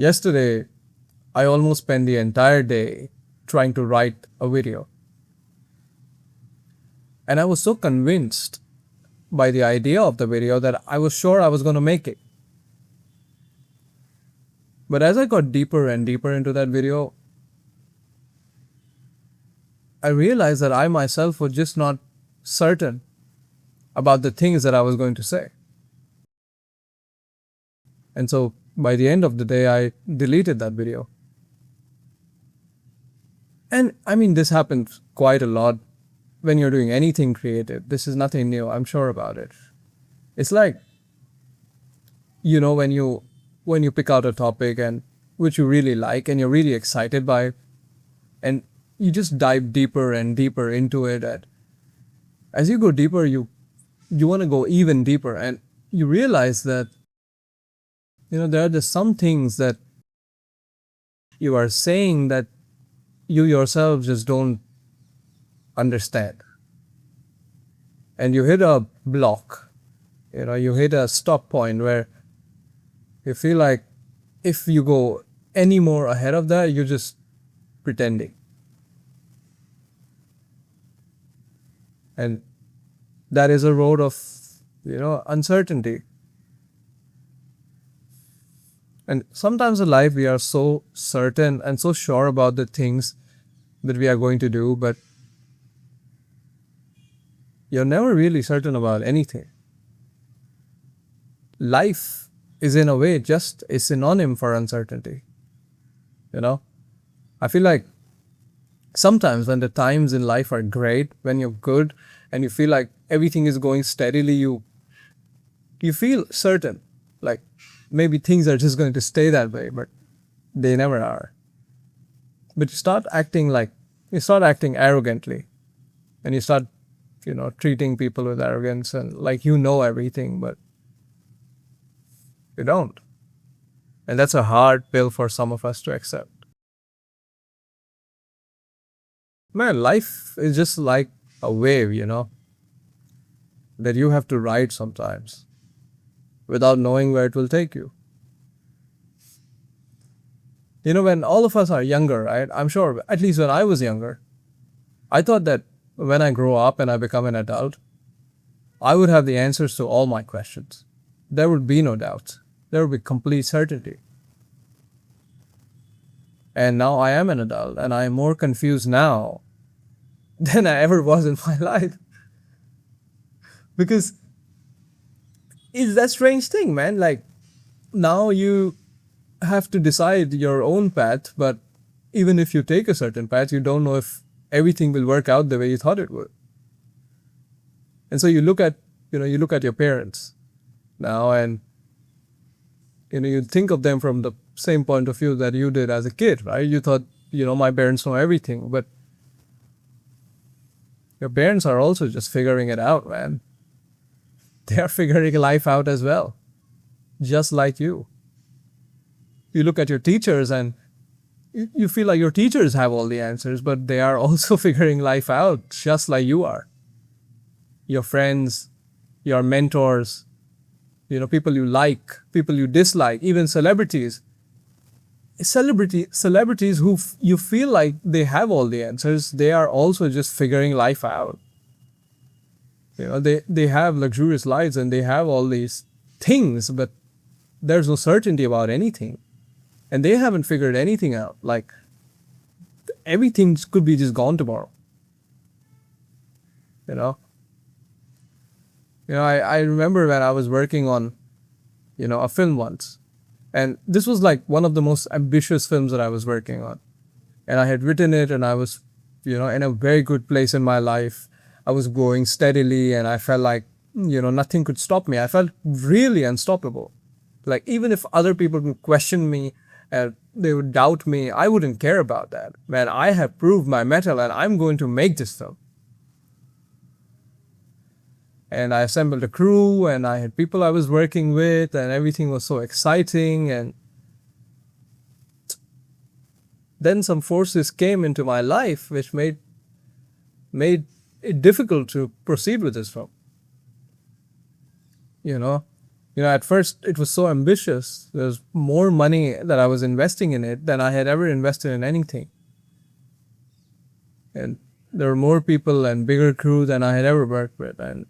Yesterday, I almost spent the entire day trying to write a video. And I was so convinced by the idea of the video that I was sure I was going to make it. But as I got deeper and deeper into that video, I realized that I myself was just not certain about the things that I was going to say. And so by the end of the day, I deleted that video. And I mean, this happens quite a lot when you're doing anything creative. This is nothing new, I'm sure about it. It's like, when you pick out a topic and which you really like and you're really excited by, and you just dive deeper and deeper into it. And as you go deeper, you want to go even deeper, and you realize that there are just some things that you are saying that you yourself just don't understand. And you hit a block, you hit a stop point where you feel like if you go any more ahead of that, you're just pretending. And that is a road of, uncertainty. And sometimes in life we are so certain and so sure about the things that we are going to do, but you're never really certain about anything. Life is in a way just a synonym for uncertainty. I feel like sometimes when the times in life are great, when you're good and you feel like everything is going steadily, you feel certain, like maybe things are just going to stay that way, but they never are. But you start acting arrogantly, and you start, treating people with arrogance and like everything, but you don't. And that's a hard pill for some of us to accept. Man, life is just like a wave, that you have to ride sometimes without knowing where it will take you. When all of us are younger, right? I'm sure, at least when I was younger, I thought that when I grow up and I become an adult, I would have the answers to all my questions. There would be no doubts. There would be complete certainty. And now I am an adult, and I am more confused now than I ever was in my life. Because it's that strange thing, man. Like, now you have to decide your own path, but even if you take a certain path, you don't know if everything will work out the way you thought it would. And so you look at your parents now, and you think of them from the same point of view that you did as a kid, right? You thought, my parents know everything, but your parents are also just figuring it out, man. They are figuring life out as well, just like you. You look at your teachers and you feel like your teachers have all the answers, but they are also figuring life out just like you are. Your friends, your mentors, people you like, people you dislike, even celebrities. Celebrities who you feel like they have all the answers, they are also just figuring life out. They have luxurious lives and they have all these things, but there's no certainty about anything. And they haven't figured anything out. Like, everything could be just gone tomorrow. I remember when I was working on, a film once. And this was like one of the most ambitious films that I was working on. And I had written it, and I was, in a very good place in my life. I was going steadily, and I felt like, nothing could stop me. I felt really unstoppable. Like, even if other people would question me and they would doubt me, I wouldn't care about that. Man, I have proved my mettle, and I'm going to make this film. And I assembled a crew, and I had people I was working with, and everything was so exciting. And then some forces came into my life which made it difficult to proceed with this film. At first it was so ambitious. There's more money that I was investing in it than I had ever invested in anything. And there were more people and bigger crew than I had ever worked with. And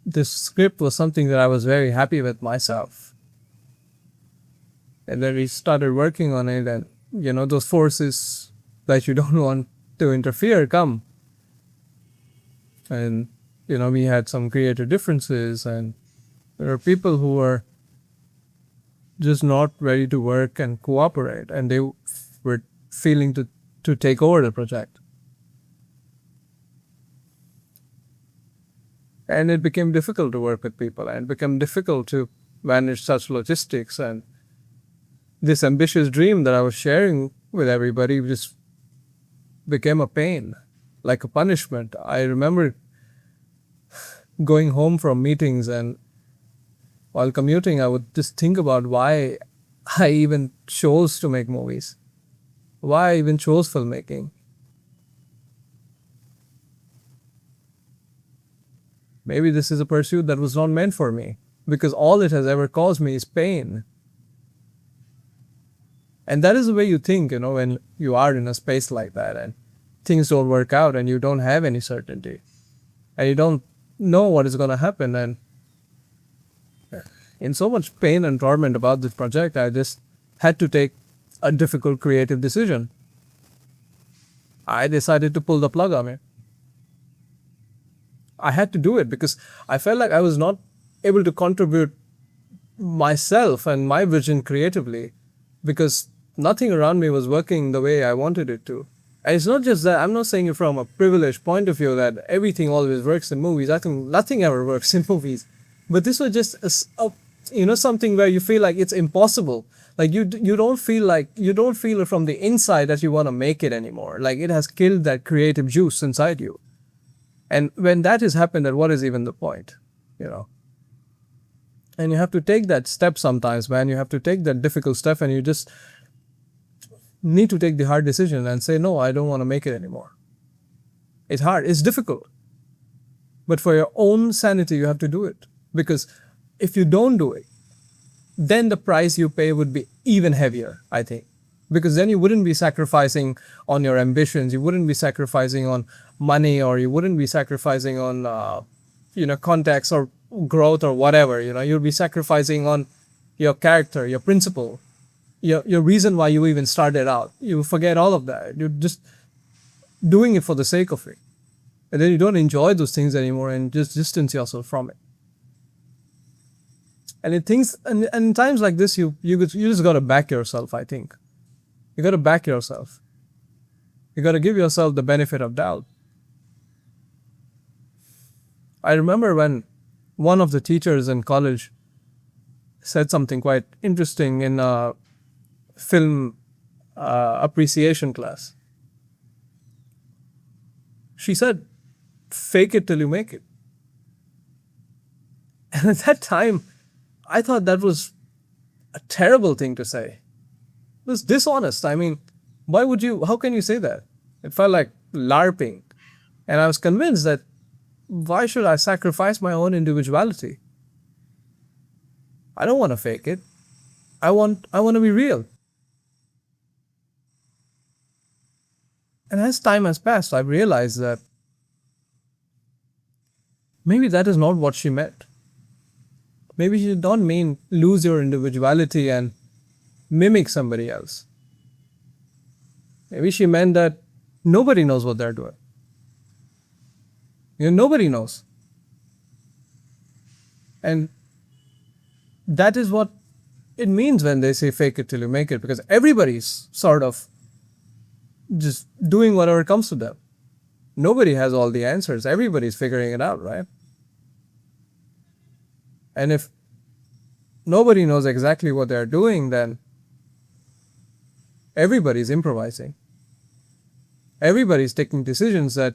this script was something that I was very happy with myself. And then we started working on it, and those forces that you don't want to interfere come. And we had some creative differences, and there are people who were just not ready to work and cooperate, and they were feeling to take over the project. And it became difficult to work with people, and it became difficult to manage such logistics. And this ambitious dream that I was sharing with everybody just became a pain, like a punishment. I remember going home from meetings, and while commuting, I would just think about why I even chose to make movies, why I even chose filmmaking. Maybe this is a pursuit that was not meant for me, because all it has ever caused me is pain. And that is the way you think, when you are in a space like that and things don't work out and you don't have any certainty and you don't know what is going to happen. And in so much pain and torment about this project, I just had to take a difficult creative decision. I decided to pull the plug on it. I had to do it because I felt like I was not able to contribute myself and my vision creatively, because nothing around me was working the way I wanted it to. And it's not just that. I'm not saying it from a privileged point of view that everything always works in movies. I think nothing ever works in movies. But this was just something where you feel like it's impossible. Like you don't feel it from the inside that you want to make it anymore. Like it has killed that creative juice inside you. And when that has happened, then what is even the point? And you have to take that step sometimes, man. You have to take that difficult step, and you just need to take the hard decision and say, no, I don't want to make it anymore. It's hard. It's difficult. But for your own sanity, you have to do it. Because if you don't do it, then the price you pay would be even heavier, I think. Because then you wouldn't be sacrificing on your ambitions. You wouldn't be sacrificing on money, or you wouldn't be sacrificing on, contacts or growth or whatever. You'll be sacrificing on your character, your principle, your reason why you even started out. You forget all of that. You're just doing it for the sake of it. And then you don't enjoy those things anymore and just distance yourself from it. And in times like this, you just got to back yourself, I think. You got to back yourself. You got to give yourself the benefit of doubt. I remember when one of the teachers in college said something quite interesting in a film appreciation class. She said, "Fake it till you make it." And at that time, I thought that was a terrible thing to say. It was dishonest. I mean, how can you say that? It felt like LARPing. And I was convinced that why should I sacrifice my own individuality? I don't want to fake it. I want to be real. And as time has passed, I've realized that maybe that is not what she meant. Maybe she did not mean lose your individuality and mimic somebody else. Maybe she meant that nobody knows what they're doing. Nobody knows. And that is what it means when they say fake it till you make it, because everybody's sort of just doing whatever comes to them. Nobody has all the answers. Everybody's figuring it out, right? And if nobody knows exactly what they're doing, then everybody's improvising. Everybody's taking decisions that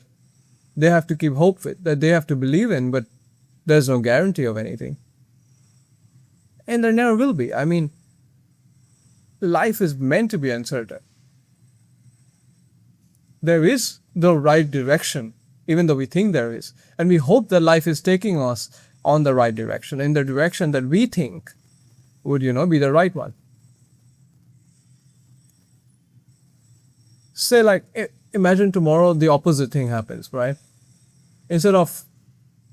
they have to keep hope with, that they have to believe in, but there's no guarantee of anything. And there never will be. I mean, life is meant to be uncertain. There is the right direction, even though we think there is. And we hope that life is taking us on the right direction, in the direction that we think would, be the right one. Say, like, imagine tomorrow the opposite thing happens, right? Instead of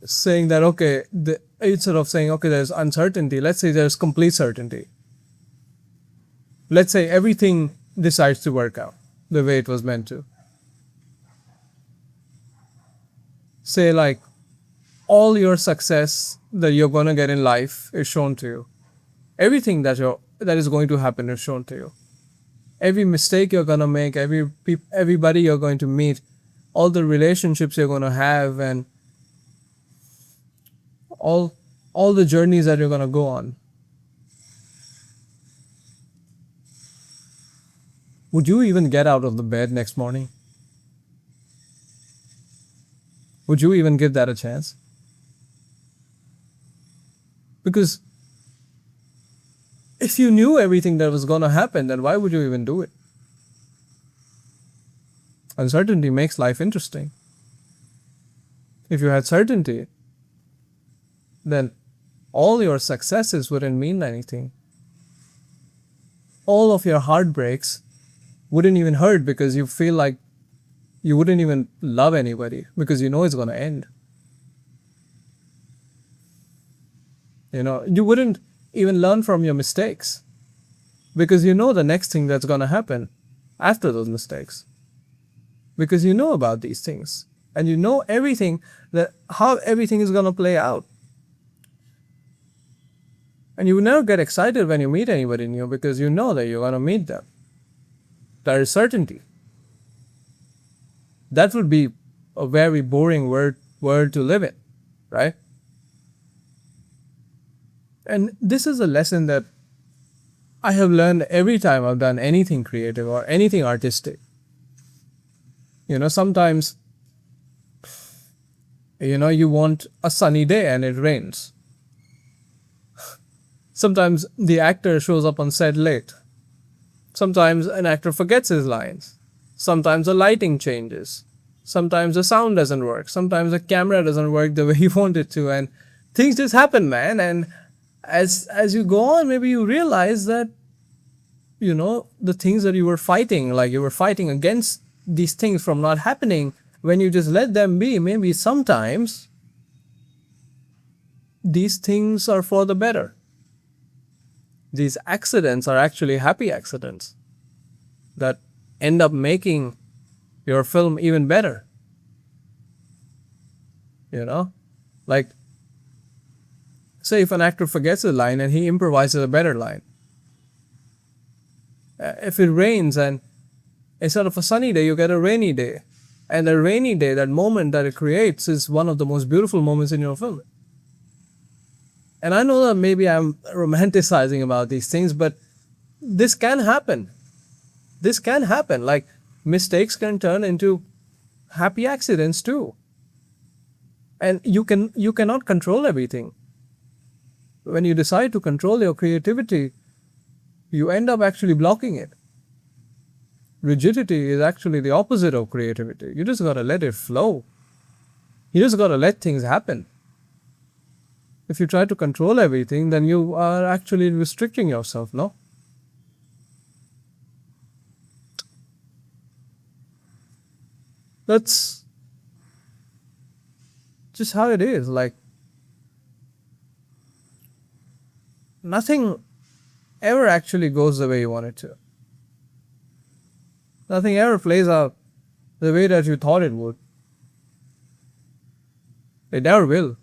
saying that, okay, there's uncertainty, let's say there's complete certainty. Let's say everything decides to work out the way it was meant to. Say, like, all your success that you're going to get in life is shown to you. Everything that is going to happen is shown to you. Every mistake you're going to make, everybody you're going to meet, all the relationships you're going to have, and all the journeys that you're going to go on. Would you even get out of the bed next morning? Would you even give that a chance? Because if you knew everything that was going to happen, then why would you even do it? Uncertainty makes life interesting. If you had certainty, then all your successes wouldn't mean anything. All of your heartbreaks wouldn't even hurt because you feel like you wouldn't even love anybody because you know it's going to end. You wouldn't even learn from your mistakes because you know the next thing that's going to happen after those mistakes. Because you know about these things and you know how everything is going to play out. And you will never get excited when you meet anybody new because you know that you're going to meet them. There is certainty. That would be a very boring world to live in, right? And this is a lesson that I have learned every time I've done anything creative or anything artistic. Sometimes, you want a sunny day and it rains. Sometimes the actor shows up on set late. Sometimes an actor forgets his lines. Sometimes the lighting changes. Sometimes the sound doesn't work. Sometimes the camera doesn't work the way you want it to. And things just happen, man. And as you go on, maybe you realize that, the things that you were fighting, like you were fighting against these things from not happening, when you just let them be, maybe sometimes these things are for the better. These accidents are actually happy accidents that end up making your film even better. Like, say if an actor forgets a line and he improvises a better line. If it rains and instead of a sunny day, you get a rainy day. And the rainy day, that moment that it creates, is one of the most beautiful moments in your film. And I know that maybe I'm romanticizing about these things, but this can happen. This can happen. Like, mistakes can turn into happy accidents too. And you cannot control everything. When you decide to control your creativity, you end up actually blocking it. Rigidity is actually the opposite of creativity. You just gotta let it flow. You just gotta let things happen. If you try to control everything, then you are actually restricting yourself, no? That's just how it is. Like, nothing ever actually goes the way you want it to. Nothing ever plays out the way that you thought it would. It never will.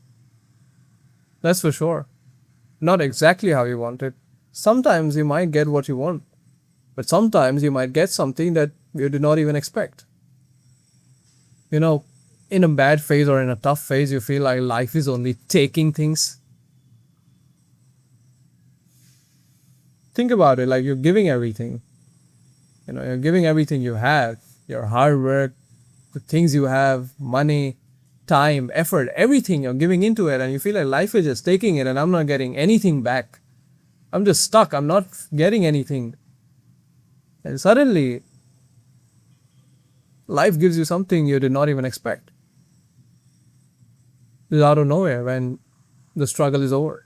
That's for sure. Not exactly how you want it. Sometimes you might get what you want, but sometimes you might get something that you did not even expect. In a bad phase or in a tough phase, you feel like life is only taking things. Think about it, like you're giving everything. You're giving everything you have, your hard work, the things you have, money, time, effort, everything you're giving into it, and you feel like life is just taking it and I'm not getting anything back. I'm just stuck. I'm not getting anything. And suddenly, life gives you something you did not even expect. It's out of nowhere when the struggle is over.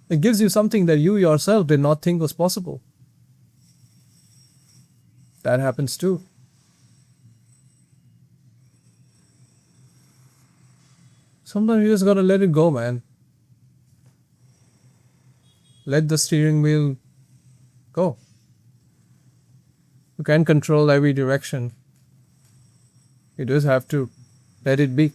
It gives you something that you yourself did not think was possible. That happens too. Sometimes you just gotta let it go, man. Let the steering wheel go. You can't control every direction. You just have to let it be.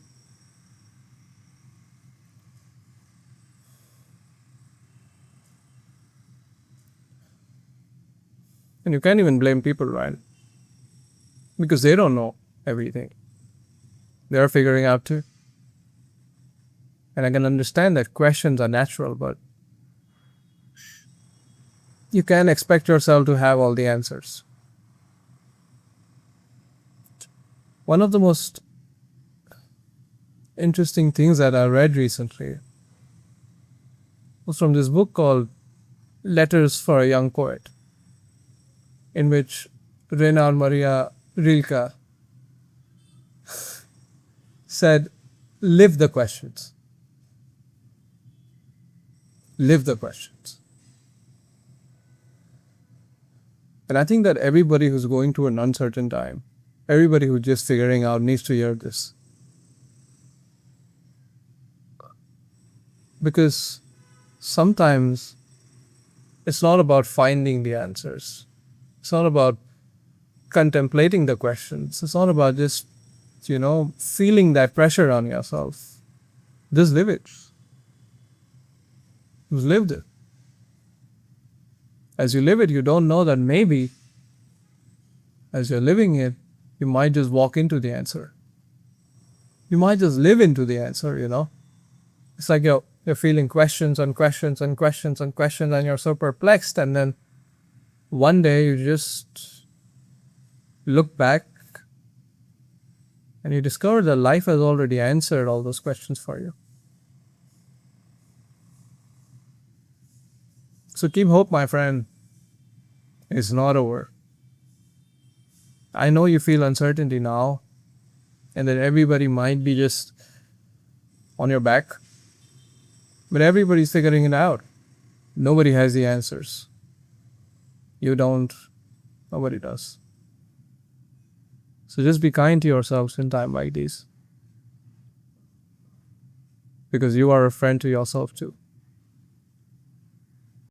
And you can't even blame people, right? Because they don't know everything. They're figuring out too. And I can understand that questions are natural, but you can't expect yourself to have all the answers. One of the most interesting things that I read recently was from this book called Letters for a Young Poet, in which Rainer Maria Rilke said, live the questions. Live the questions. And I think that everybody who's going through an uncertain time, everybody who's just figuring out needs to hear this. Because sometimes it's not about finding the answers. It's not about contemplating the questions. It's not about just, feeling that pressure on yourself. Just live it. You've lived it. As you live it, you don't know that maybe as you're living it, you might just walk into the answer. You might just live into the answer, It's like you're feeling questions and questions and questions and questions, and you're so perplexed, and then one day you just look back and you discover that life has already answered all those questions for you. So keep hope, my friend. It's not over. I know you feel uncertainty now, and that everybody might be just on your back, but everybody's figuring it out. Nobody has the answers. You don't. Nobody does. So just be kind to yourselves in time like these, because you are a friend to yourself too.